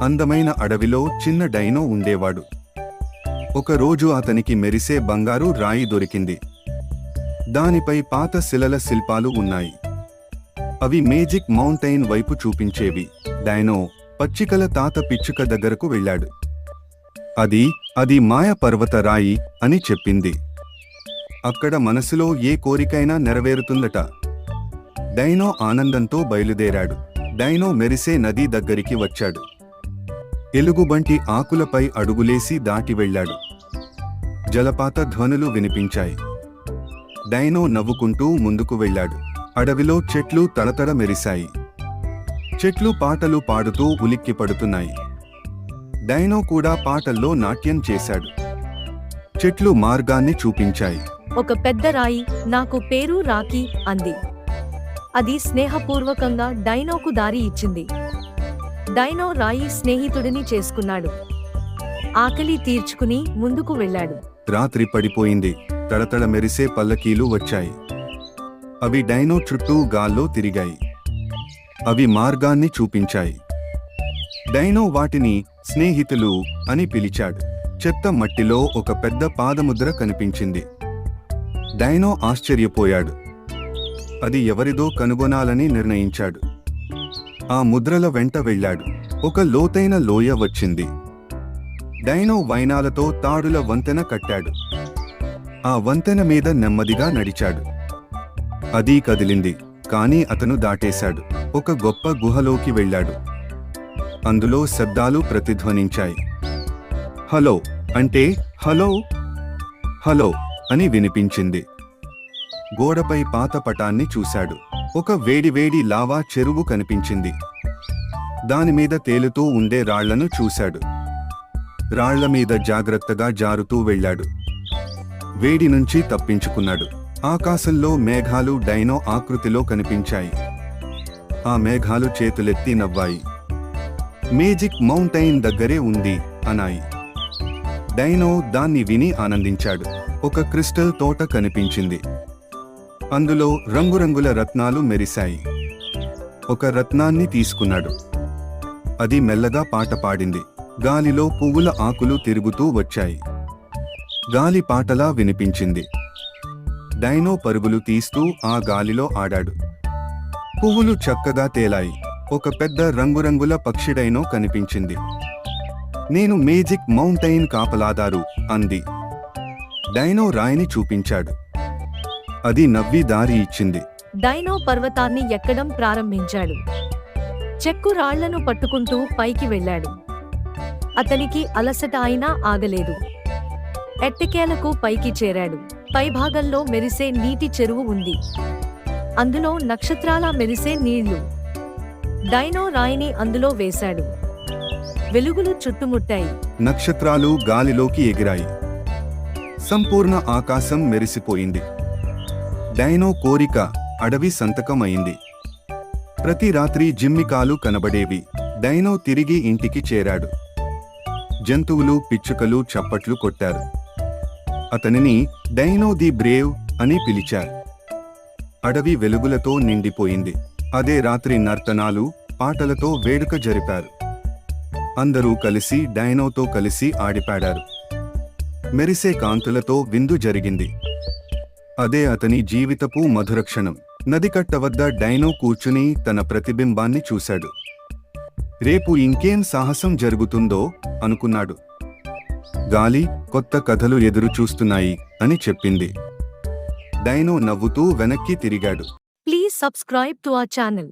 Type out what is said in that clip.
అందమైన అడవిలో చిన్న డైనో ఉండేవాడు. ఒకరోజు అతనికి మెరిసే బంగారు రాయి దొరికింది. దానిపై పాత శిలల శిల్పాలు ఉన్నాయి. అవి మేజిక్ మౌంటైన్ వైపు చూపించేవి. డైనో పచ్చికల తాత పిచ్చుక దగ్గరకు వెళ్ళాడు. అది మాయ పర్వత రాయి అని చెప్పింది. అక్కడ మనసులో ఏ కోరికైనా నెరవేరుతుందట. డైనో ఆనందంతో బయలుదేరాడు. డైనో మెరిసే నది దగ్గరికి వచ్చాడు. ఎలుగుబంటి ఆకులపై అడుగులేసి దాటి వెళ్ళాడు. జలపాత ధ్వనులు వినిపించాయి. డైనో నవ్వుకుంటూ ముందుకు వెళ్ళాడు. అడవిలో చెట్లు తడతడ మెరిశాయి. చెట్లు పాటలు పాడుతూ ఉలిక్కి పడుతున్నాయి. డైనో కూడా పాటల్లో నాట్యం చేశాడు. చెట్లు మార్గాన్ని చూపించాయి. ఒక పెద్ద రాయి, నాకు పేరు రాకీ అంది. అది స్నేహపూర్వకంగా డైనోకు దారి ఇచ్చింది. డైనో రాయి స్నేహితుడిని చేసుకున్నాడు. ఆకలి తీర్చుకుని ముందుకు వెళ్ళాడు. రాత్రి పడిపోయింది. తడతడ మెరిసే పల్లకీలు వచ్చాయి. అవి డైనో చుట్టూ గాల్లో తిరిగాయి. అవి మార్గాన్ని చూపించాయి. డైనో వాటిని స్నేహితులు అని పిలిచాడు. చెత్త మట్టిలో ఒక పెద్ద పాదముద్ర కనిపించింది. డైనో ఆశ్చర్యపోయాడు. అది ఎవరిదో కనుగొనాలని నిర్ణయించాడు. ఆ ముద్రల వెంట వెళ్ళాడు. ఒక లోతైన లోయ వచ్చింది. డైనో వైనాలతో తాడుల వంతెన కట్టాడు. ఆ వంతెన మీద నెమ్మదిగా నడిచాడు. అది కదిలింది, కానీ అతను దాటేశాడు. ఒక గొప్ప గుహలోకి వెళ్ళాడు. అందులో శబ్దాలు ప్రతిధ్వనించాయి. హలో అంటే హలో హలో అని వినిపించింది. గోడపై పాత పటాన్ని చూశాడు. ఒక వేడివేడి లావా చెరువు కనిపించింది. దానిమీద తేలుతూ ఉండే రాళ్లను చూశాడు. రాళ్ల మీద జాగ్రత్తగా జారుతూ వెళ్ళాడు. వేడి నుంచి తప్పించుకున్నాడు. ఆకాశంలో మేఘాలు డైనో ఆకృతిలో కనిపించాయి. ఆ మేఘాలు చేతులెత్తి నవ్వాయి. మేజిక్ మౌంటైన్ దగ్గరే ఉంది అన్నాయి. డైనో దాన్ని విని ఆనందించాడు. ఒక క్రిస్టల్ తోట కనిపించింది. అందులో రంగురంగుల రత్నాలు మెరిశాయి. ఒక రత్నాన్ని తీసుకున్నాడు. అది మెల్లగా పాట పాడింది. గాలిలో పువ్వుల ఆకులు తిరుగుతూ వచ్చాయి. గాలి పాటలా వినిపించింది. డైనో పరుగులు తీస్తూ ఆ గాలిలో ఆడాడు. పువ్వులు చక్కగా తేలాయి. ఒక పెద్ద రంగురంగుల పక్షి డైనో కనిపించింది. నేను మేజిక్ మౌంటైన్ కాపలాదారు అంది. డైనో రాయిని చూపించాడు. అది నవ్వి దారి ఇచ్చింది. డైనో పర్వతాన్ని ఎక్కడం ప్రారంభించాడు. చెక్కు రాళ్లను పట్టుకుంటూ పైకి వెళ్ళాడు. అతనికి అలసట అయినా ఆగలేదు. ఎట్టకేలకు పైకి చేరాడు. పైభాగంలో మెరిసే నీటి చెరువు ఉంది. అందులో నక్షత్రాల మెరిసే నీళ్లు. డైనో రాయిని అందులో వేశాడు. వెలుగులు చుట్టుముట్టాయి. నక్షత్రాలు గాలిలోకి ఎగిరాయి. సంపూర్ణ ఆకాశం మెరిసిపోయింది. డైనో కోరిక అడవి సంతకం అయింది. ప్రతి రాత్రి జిమ్మికాలు కనబడేవి. డైనో తిరిగి ఇంటికి చేరాడు. జంతువులు పిచ్చుకలు చప్పట్లు కొట్టారు. అతనిని డైనో ది బ్రేవ్ అని పిలిచారు. అడవి వెలుగులతో నిండిపోయింది. అదే రాత్రి నర్తనాలు పాటలతో వేడుక జరిపారు. అందరూ కలిసి డైనోతో కలిసి ఆడిపాడారు. మెరిసే కాంతులతో విందు జరిగింది. అదే అతని జీవితపు మధురక్షణం. నదికట్ట వద్ద డైనో కూర్చుని తన ప్రతిబింబాన్ని చూశాడు. రేపు ఇంకేం సాహసం జరుగుతుందో అనుకున్నాడు. గాలి కొత్త కథలు ఎదురు చూస్తున్నాయి అని చెప్పింది. డైనో నవ్వుతూ వెనక్కి తిరిగాడు. Please subscribe to our channel.